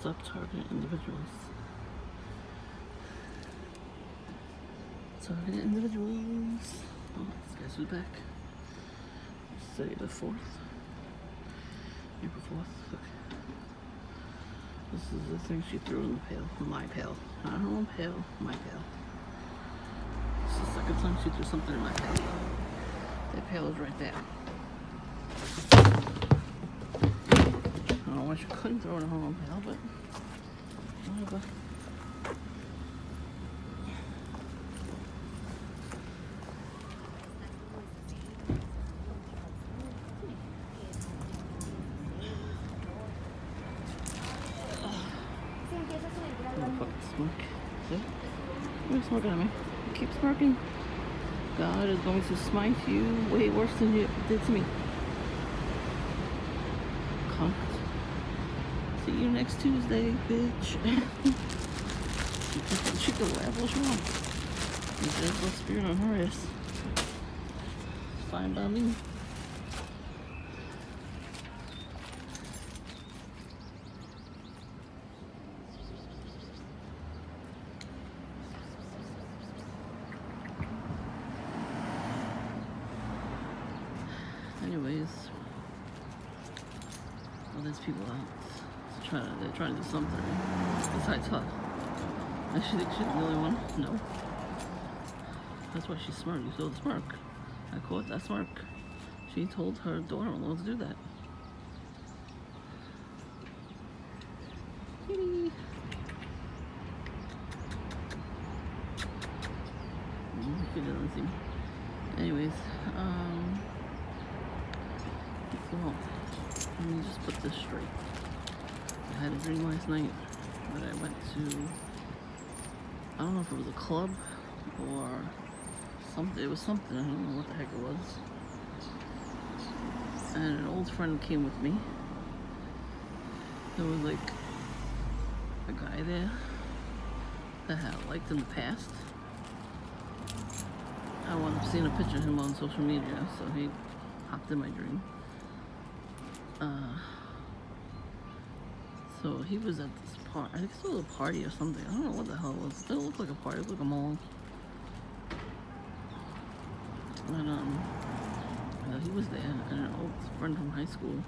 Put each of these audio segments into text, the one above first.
Stop targeting individuals. Targeting individuals. Oh, this guy's who's back. Say the 4th. April 4th. Okay. This is the thing she threw in the pail. My pail. Not her own pail. My pail. It's the second time she threw something in my pail. That pail is right there. I don't know why she couldn't throw it in her own pail, but whatever. Smirk. See? You're smirking at me. Keep smirking. God is going to smite you way worse than you did to me. Cunt. See you next Tuesday, bitch. She can laugh all she wants. There's no spirit on her ass. Fine by me. Anyways, well, there's people out they're trying to do something besides her. And she thinks she's the only one? No. That's why she's smart. You saw the smirk. I caught that smirk. She told her daughter-in-law to do that. You didn't see me. Anyways, well, let me just put this straight. I had a dream last night that I went to, I don't know if it was a club or something. It was something, I don't know what the heck it was. And an old friend came with me. There was like a guy there that I had liked in the past. I wound up seeing a picture of him on social media, so he hopped in my dream. So he was at this party. I think it was a party or something. I don't know what the hell it was. It looked like a party. It looked like a mall. And he was there, and an old friend from high school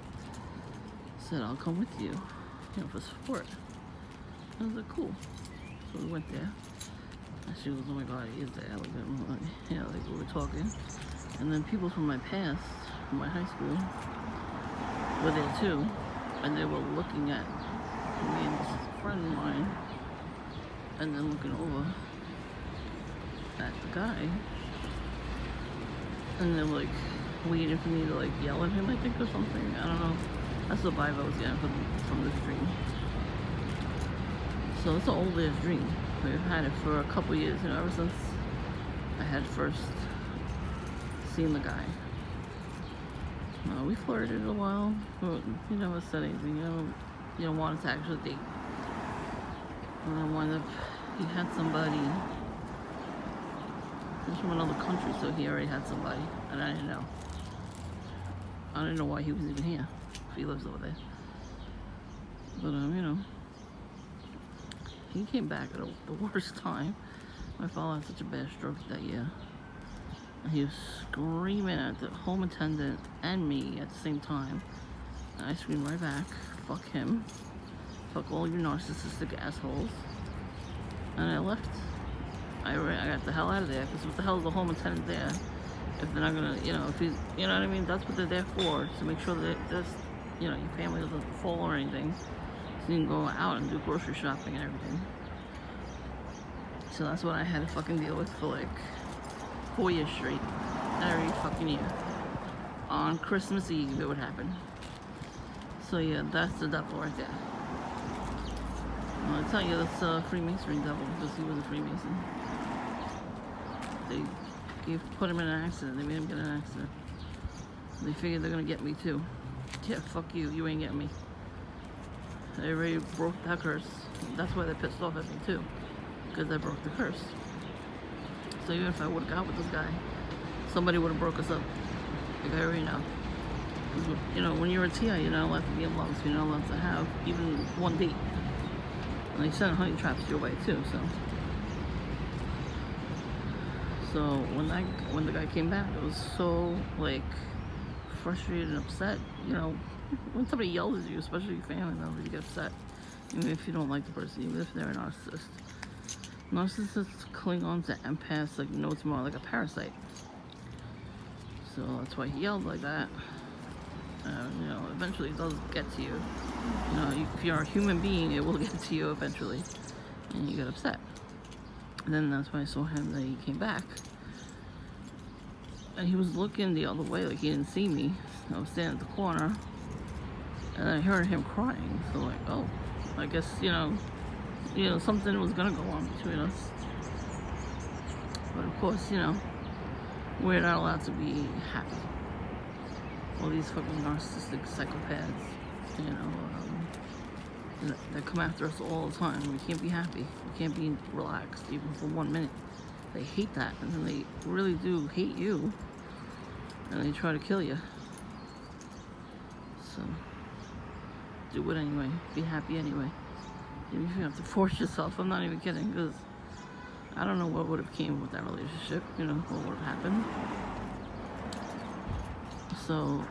said, "I'll come with you, for support." I was like, "Cool." So we went there. And she was, "Oh my God, he is there." Like we were talking. And then people from my past, from my high school, were there too. And they were looking at me and this friend of mine, and then looking over at the guy. And they're like waiting for me to like yell at him, I think, or something. I don't know. That's the vibe I was getting from this dream. So it's an old ass dream. We've had it for a couple years, ever since I had first seen the guy. We flirted a while, but he never said anything. You know, wanted to actually date. And then wound up, he had somebody. He's from another country, so he already had somebody, and I didn't know. I didn't know why he was even here, if he lives over there. But he came back at the worst time. My father had such a bad stroke that year. And he was screaming at the home attendant and me at the same time. And I screamed right back, "Fuck him. Fuck all you narcissistic assholes." And I left. I got the hell out of there, because what the hell is the home attendant there if they're not gonna, if he's, you know what I mean? That's what they're there for, to make sure that your family doesn't fall or anything, so you can go out and do grocery shopping and everything. So that's what I had to fucking deal with for like 4 years straight, every fucking year. On Christmas Eve, it would happen. So yeah, that's the devil right there. I'll tell you, that's a Freemasonry devil, because he was a Freemason. They put him in an accident. They made him get in an accident. They figured they're gonna get me too. Yeah, fuck you. You ain't getting me. They already broke that curse. That's why they're pissed off at me too, because I broke the curse. So even if I would have got with this guy, somebody would have broke us up. Like I already know. Because when you're a TI, you're not allowed to be in love. So you're not allowed to have even one date. And they send honey traps your way too, so. So when the guy came back, I was so like frustrated and upset. You know, when somebody yells at you, especially your family members, you get upset. Even if you don't like the person, even if they're a narcissist. Narcissists cling on to empaths like no tomorrow, like a parasite. So that's why he yelled like that. You know, eventually it does get to you. You know, if you're a human being, it will get to you eventually. And you get upset. And then that's when I saw him that he came back. And he was looking the other way, like he didn't see me. I was standing at the corner. And I heard him crying. So like, oh, I guess, you know, something was gonna go on between us. But of course, you know, we're not allowed to be happy. All these fucking narcissistic psychopaths, you know, that come after us all the time. We can't be happy. We can't be relaxed even for 1 minute. They hate that, and then they really do hate you, and they try to kill you. So, do it anyway. Be happy anyway. Even if you have to force yourself. I'm not even kidding, because I don't know what would have came with that relationship. You know, what would have happened. So,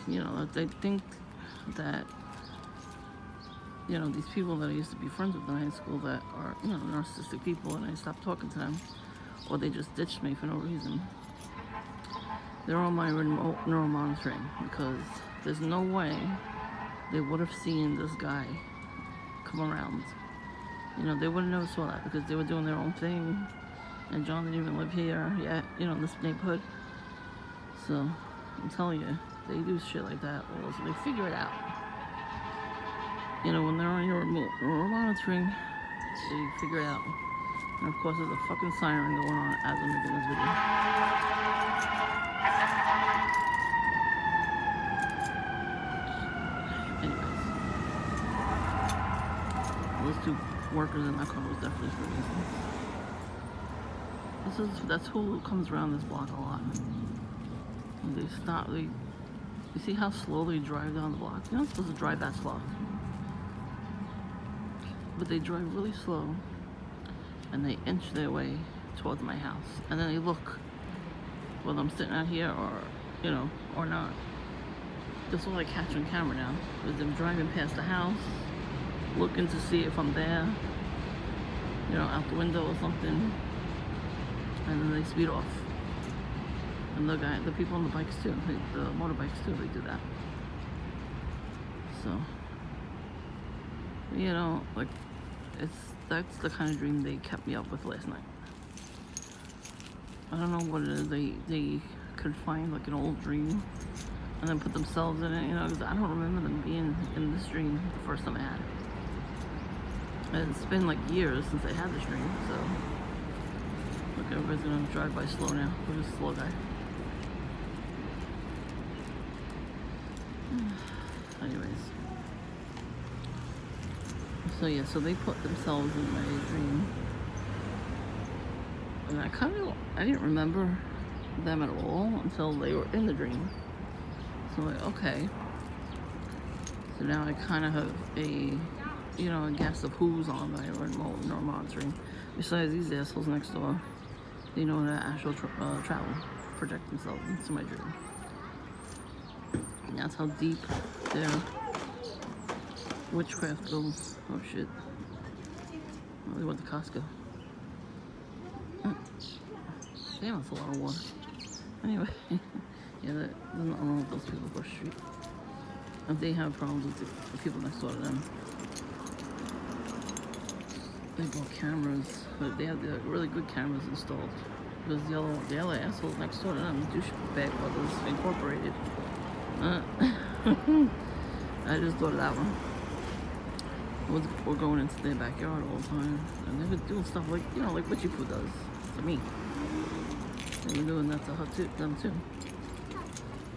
you know, they think that, you know, these people that I used to be friends with in high school that are, you know, narcissistic people, and I stopped talking to them, or they just ditched me for no reason. They're on my remote neural monitoring, because there's no way they would have seen this guy come around. You know, they would have never saw that, because they were doing their own thing. And John didn't even live here yet, you know, in this neighborhood. So, I'm telling you, they do shit like that, or so they figure it out. You know, when they're on your remote monitoring, they figure it out. And of course, there's a fucking siren going on as I'm making this video. Anyways, those two workers in that car was definitely for a reason. That's who comes around this block a lot. And they stop. You see how slow they drive down the block? You're not supposed to drive that slow, but they drive really slow, and they inch their way towards my house. And then they look whether I'm sitting out here or, you know, or not. That's all I catch on camera now. Is them driving past the house, looking to see if I'm there, you know, out the window or something. And then they speed off. And the people on the bikes too, the motorbikes too, they do that. So, you know, like, that's the kind of dream they kept me up with last night. I don't know what it is. They could find like an old dream and then put themselves in it, you know, because I don't remember them being in this dream the first time I had it. And it's been like years since I had this dream, so. Look, everybody's gonna drive by slow now. Look at this slow guy. Anyways. So yeah, so they put themselves in my dream. And I didn't remember them at all until they were in the dream. So like, okay. So now I kind of have a, you know, a guess of who's on my remote neural monitoring. Besides these assholes next door. They know that astral travel, project themselves into my dream. And that's how deep their witchcraft goes. Oh shit. Oh, they went to Costco. Damn, that's a lot of water. Anyway, yeah, there's nothing wrong with those people across the street. If they have problems with the people next door to them. They bought cameras, but they have the really good cameras installed. Because the other assholes next door to them, Douchebag Brothers Incorporated. I just thought of that one. We're going into their backyard all the time, and they've been doing stuff like, you know, like what you does to me. They've been doing that to them too.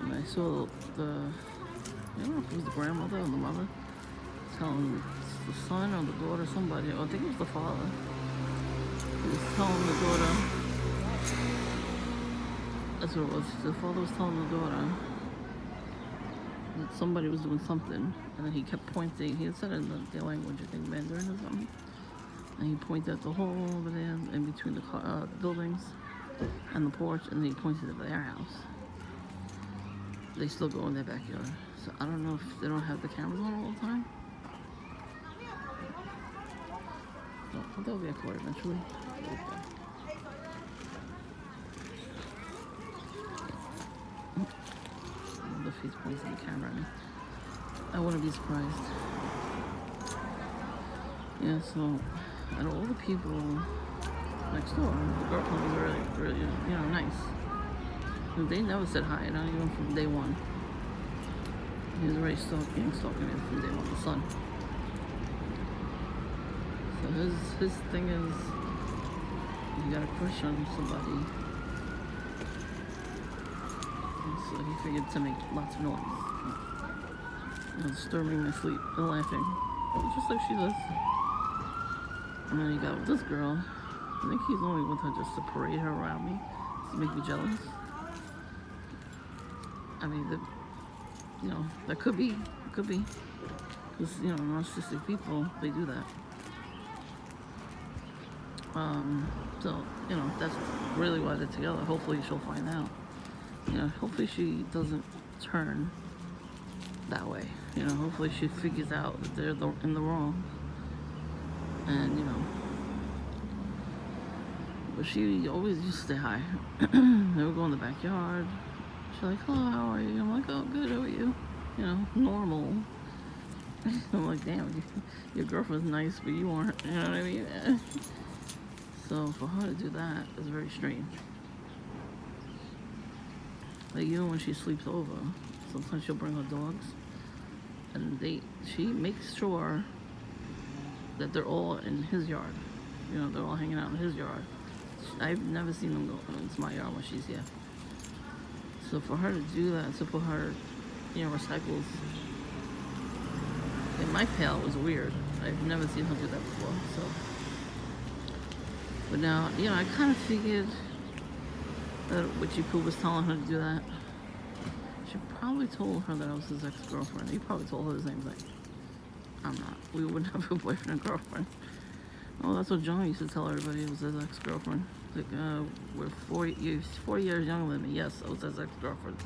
And I saw I don't know if it was the grandmother or the mother, telling the son or the daughter, somebody, I think it was the father. He was telling the daughter, that's what it was, the father was telling the daughter somebody was doing something, and then he kept pointing. He said in their language, I think Mandarin or something. And he pointed at the hole over there in between the buildings and the porch, and then he pointed at their house. They still go in their backyard. So I don't know if they don't have the cameras on all the time. But they'll get caught eventually. The face points at the camera at me. I wouldn't be surprised. Yeah, so out of all the people next door, the girlfriend was really, really, nice. They never said hi, not even from day one. He was already stalking me from day one, the son. So his thing is, you got a crush on somebody. And so he figured to make lots of noise. Disturbing my sleep and laughing. Just like she does. And then he got with this girl. I think he's only with her just to parade her around me, to make me jealous. I mean, that could be. Because, narcissistic people, they do that. So, that's really why they're together. Hopefully she'll find out. Hopefully she doesn't turn that way. Hopefully she figures out that they're in the wrong. And, but she always used to say hi. They would go in the backyard. She's like, hello, how are you? I'm like, oh, good, how are you? Normal. I'm like, damn, your girlfriend's nice, but you aren't. You know what I mean? So for her to do that is very strange. Like, even when she sleeps over, sometimes she'll bring her dogs, and she makes sure that they're all in his yard. They're all hanging out in his yard. I've never seen them go into my yard when she's here. So for her to do that, to put her, recycles in my pail was weird. I've never seen her do that before. So, but now, I kind of figured that Witchy Poo was telling her to do that. She probably told her that I was his ex-girlfriend. He probably told her the same thing. I'm not. We wouldn't have a boyfriend and girlfriend. Oh, that's what John used to tell everybody. It was his ex-girlfriend. Like, we're 4 years younger than me. Yes, I was his ex-girlfriend.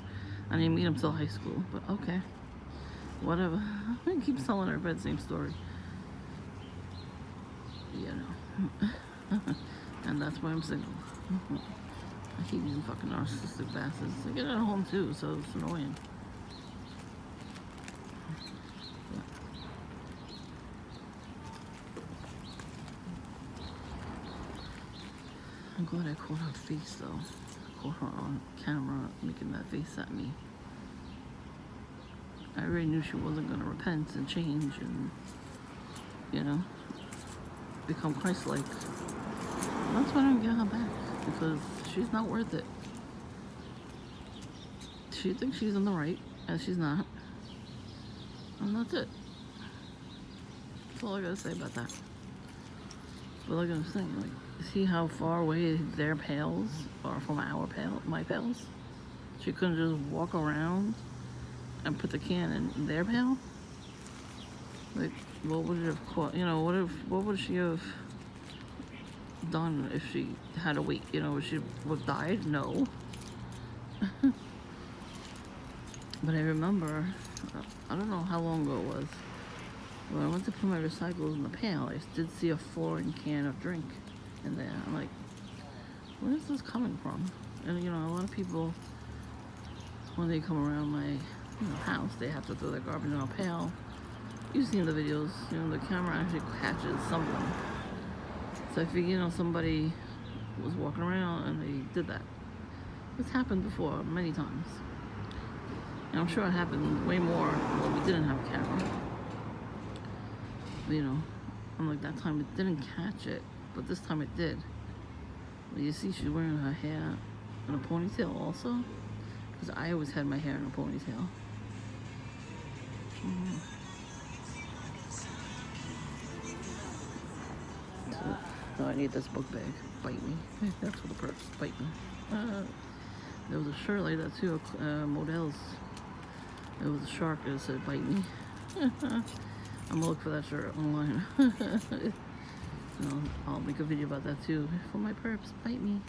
I didn't meet him till high school, but okay. Whatever. He keeps telling everybody the same story. And that's why I'm single. I keep using fucking narcissistic bastards. I get it at home too, so it's annoying. I'm glad I caught her face though. I caught her on camera making that face at me. I already knew she wasn't gonna repent and change and, become Christ-like. That's why I don't get her back, because she's not worth it. She thinks she's in the right, and she's not. And that's it. That's all I gotta say about that. But like I was saying, see how far away their pails are from my pails? She couldn't just walk around and put the can in their pail? Like, what would it have caught? What would she have done if she had to wait? Would she have died? No. But I remember, I don't know how long ago it was, when I went to put my recyclables in the pail, I did see a foreign can of drink in there. I'm like, where is this coming from? And a lot of people, when they come around my house, they have to throw their garbage in a pail. You've seen the videos, the camera actually catches something. So I figured, somebody was walking around and they did that. It's happened before, many times. And I'm sure it happened way more when we didn't have a camera. But, I'm like, that time it didn't catch it, but this time it did. But you see, she's wearing her hair in a ponytail also, because I always had my hair in a ponytail. So I need this book bag. Bite me. That's for the purse. Bite me. There was a shirt like that too, Models. It was a shark that said, "Bite me." I'm gonna look for that shirt online. I'll make a video about that too. For my perps, bite me.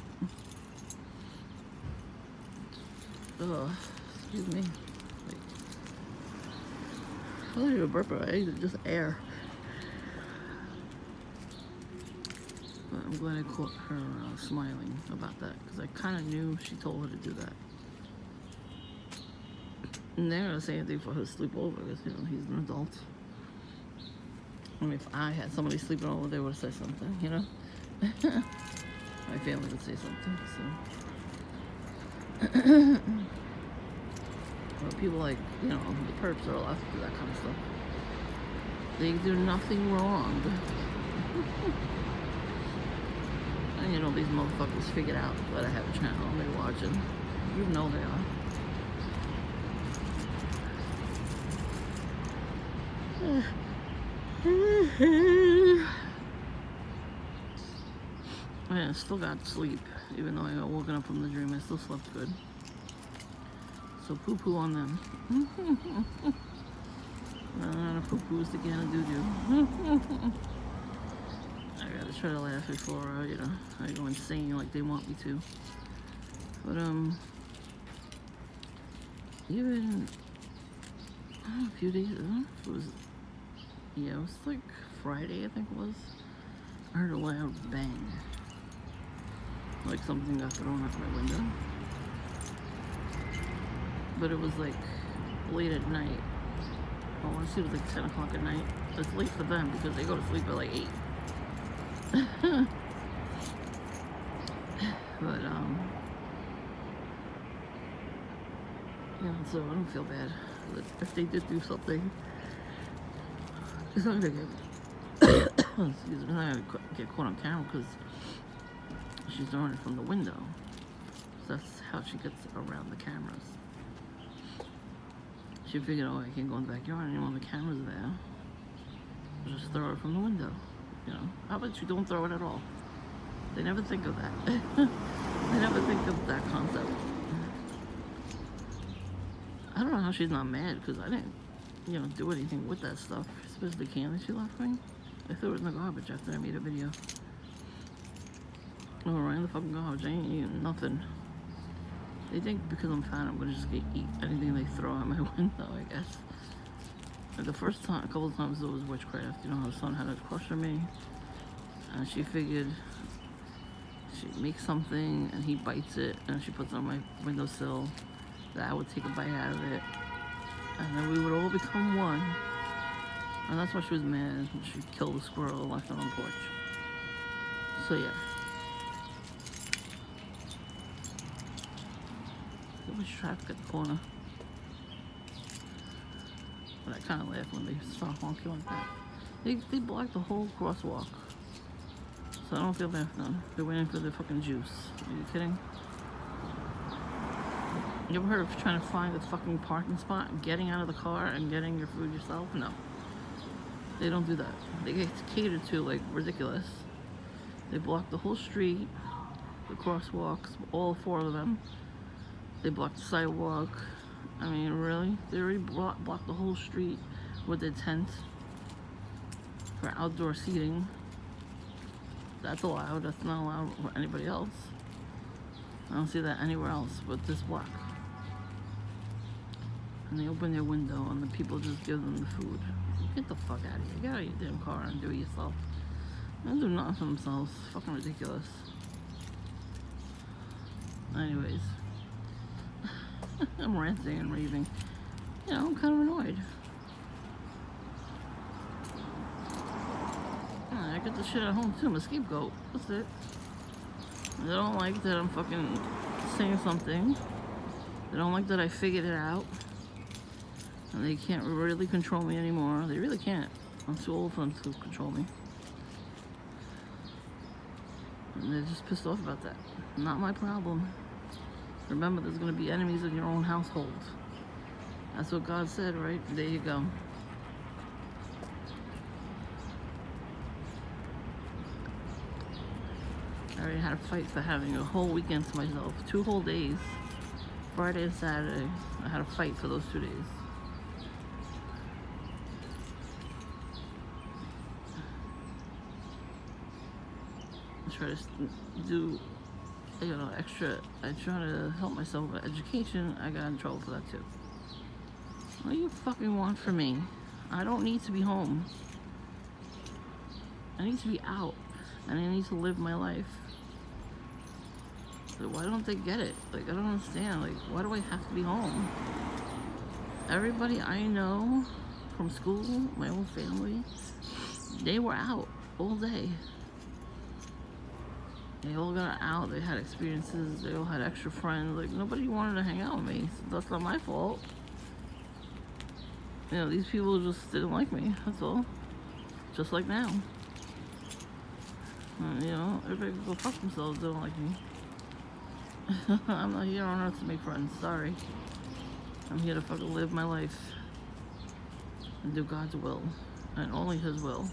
Ugh, excuse me. Wait. I don't even burp, right? Just air. But I'm glad I caught her smiling about that, because I kind of knew she told her to do that. And they're gonna say anything for her to sleep over, because he's an adult. I mean, if I had somebody sleeping over, they would say something, My family would say something, so. But people like, the perps are allowed to do that kind of stuff. They do nothing wrong. And these motherfuckers figured out that I have a channel and they're watching. You know they are. I still got sleep, even though I got woken up from the dream. I still slept good. So poo-poo on them. Poo-poo's the can of doo-doo. I gotta try to laugh before, I go insane like they want me to. But, even a few days ago, it was like Friday, I think it was. I heard a loud bang. Like something got thrown out my window. But it was like late at night. I want to say it was like 10 o'clock at night. It's late for them because they go to sleep at like 8. But, so I don't feel bad. But if they did do something, it's not gonna excuse me, not gonna get caught on camera because she's throwing it from the window. So that's how she gets around the cameras. She figured, I can't go in the backyard anymore, the camera's there. I'll just throw it from the window. How about you don't throw it at all? They never think of that. They never think of that concept. I don't know how she's not mad, because I didn't, do anything with that stuff. Especially the candy she left me. I threw it in the garbage after I made a video. Oh, right in the fucking garbage. I ain't eating nothing. They think because I'm fat, I'm gonna just eat anything they throw out my window, I guess. Like the first time, a couple of times, it was witchcraft. Her son had a crush on me, and she figured she'd make something, and he bites it, and she puts it on my windowsill, that I would take a bite out of it, and then we would all become one. And that's why she was mad. She killed a squirrel and left it on the porch. So yeah. There was traffic at the corner. But I kind of laugh when they start honking like that. They blocked the whole crosswalk. So I don't feel bad for them. They're waiting for their fucking juice. Are you kidding? You ever heard of trying to find a fucking parking spot, getting out of the car and getting your food yourself? No. They don't do that. They get catered to like ridiculous. They block the whole street, the crosswalks, all 4 of them. They block the sidewalk. I mean, really? They already blocked the whole street with their tent for outdoor seating. That's allowed. That's not allowed for anybody else. I don't see that anywhere else but this block. And they open their window and the people just give them the food. Get the fuck out of here. Get out of your damn car and do it yourself. They don't do nothing for themselves. Fucking ridiculous. Anyways. I'm ranting and raving. I'm kind of annoyed. I get the shit at home too. I'm a scapegoat. That's it. They don't like that I'm fucking saying something. They don't like that I figured it out. And they can't really control me anymore. They really can't. I'm too old for them to control me. And they're just pissed off about that. Not my problem. Remember, there's going to be enemies in your own household. That's what God said, right? There you go. I already had a fight for having a whole weekend to myself. 2 whole days. Friday and Saturday. I had a fight for those 2 days. try to do, extra. I try to help myself with education. I got in trouble for that too. What do you fucking want from me? I don't need to be home. I need to be out, and I need to live my life. So why don't they get it? Like, I don't understand. Like, why do I have to be home? Everybody I know from school, my own family, they were out all day. They all got out. They had experiences. They all had extra friends. Like, nobody wanted to hang out with me. So that's not my fault. These people just didn't like me. That's all. Just like now. Everybody can go fuck themselves. They don't like me. I'm not here on earth to make friends. Sorry. I'm here to fucking live my life and do God's will, and only His will.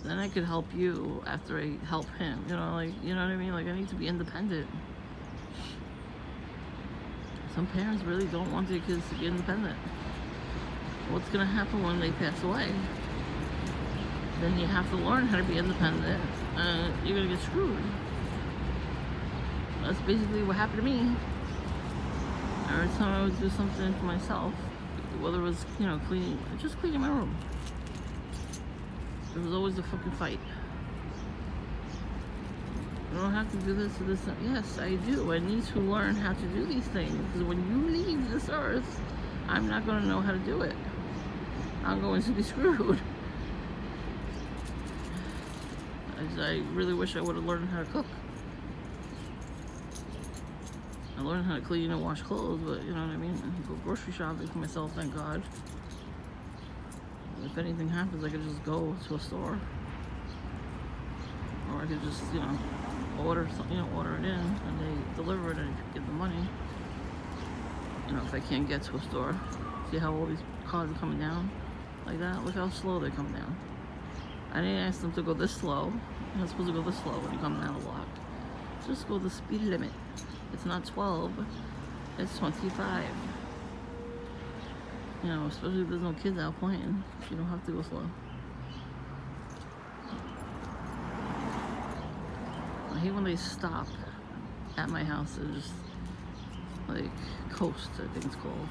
Then I could help you after I help Him. You know what I mean? Like, I need to be independent. Some parents really don't want their kids to be independent. What's gonna happen when they pass away? Then you have to learn how to be independent, and you're gonna get screwed. That's basically what happened to me. Every time I would do something for myself, whether it was, cleaning my room, there was always a fucking fight. I don't have to do this or this. Yes, I do. I need to learn how to do these things, because when you leave this earth, I'm not going to know how to do it. I'm going to be screwed. I really wish I would have learned how to cook. I learned how to clean and wash clothes, but you know what I mean? I go grocery shopping for myself, thank God. If anything happens, I could just go to a store. Or I could just, order it in, and they deliver it, and I get the money. If I can't get to a store. See how all these cars are coming down? Like that? Look how slow they come down. I didn't ask them to go this slow. You're not supposed to go this slow when you come down the block. Just go the speed limit. It's not 12, it's 25. Especially if there's no kids out playing. You don't have to go slow. I hate when they stop at my house and just, like, coast, I think it's called.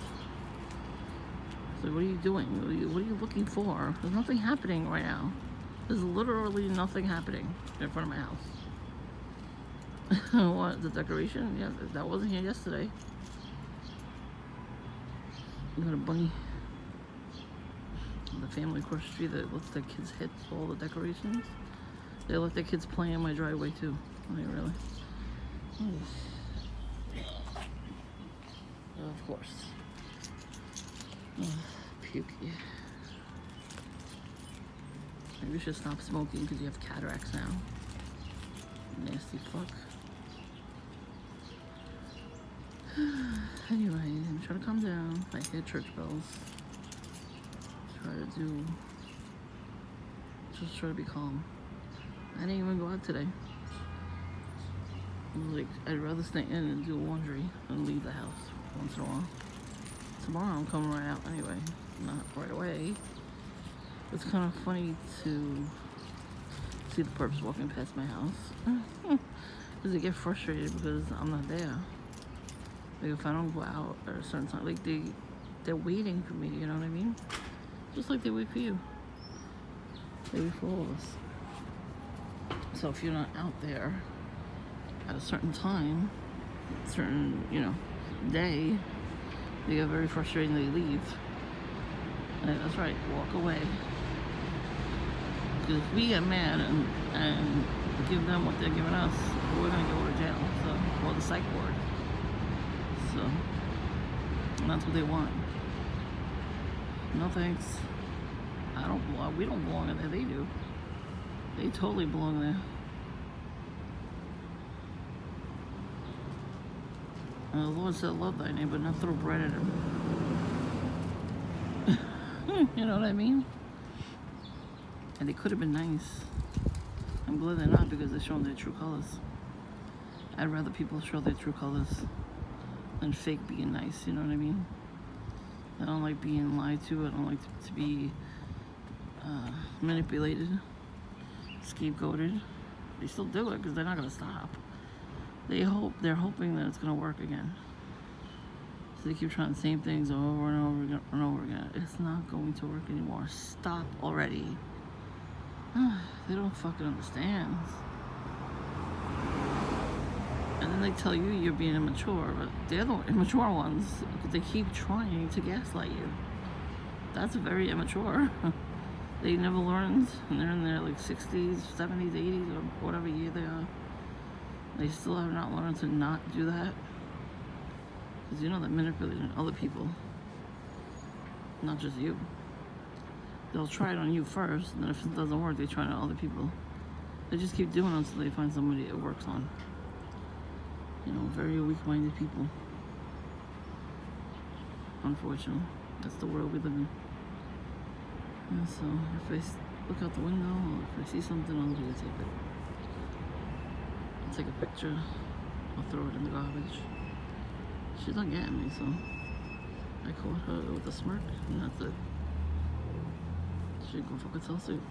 So what are you doing? What are you looking for? There's nothing happening right now. There's literally nothing happening in front of my house. What, the decoration? Yeah, that wasn't here yesterday. You got a bunny. The family across the street that lets their kids hit all the decorations. They let their kids play in my driveway too. I mean, really. Of course. Pukey. Maybe you should stop smoking because you have cataracts now. Nasty fuck. Anyway, I'm trying to calm down. I hear church bells. Just try to be calm. I didn't even go out today. I was like, I'd rather stay in and do laundry than leave the house once in a while. Tomorrow I'm coming right out anyway. Not right away. It's kind of funny to see the perps walking past my house. Because they get frustrated because I'm not there. Like, if I don't go out at a certain time, like, they're waiting for me, you know what I mean? Just like they wait for you. They wait for all of us. So if you're not out there at a certain time, certain, day, they get very frustrated and they leave. And that's right, walk away. Because if we get mad and give them what they're giving us, we're going to go to jail, or the psych ward. So, and that's what they want. No thanks. I don't belong. We don't belong in there. They do. They totally belong there. And the Lord said, love thy neighbor, not throw bread at him. You know what I mean? And they could have been nice. I'm glad they're not, because they're showing their true colors. I'd rather people show their true colors than fake being nice, you know what I mean? I don't like being lied to. I don't like to be manipulated, scapegoated. They still do it because they're not gonna stop. They're hoping that it's gonna work again. So they keep trying the same things over and over again and over again. It's not going to work anymore. Stop already. They don't fucking understand. And then they tell you you're being immature, but they're the immature ones. They keep trying to gaslight you. That's very immature. They never learned, and they're in their like 60s, 70s, 80s, or whatever year they are. They still have not learned to not do that. Because you know that manipulating other people, not just you. They'll try it on you first, and then if it doesn't work, they try it on other people. They just keep doing it until they find somebody it works on. You know, very weak-minded people. Unfortunately, that's the world we live in. And so, if I look out the window, or if I see something, I'll videotape it. I'll take a picture. I'll throw it in the garbage. She's not getting me, so I caught her with a smirk, and that's it. She go fuck herself soon.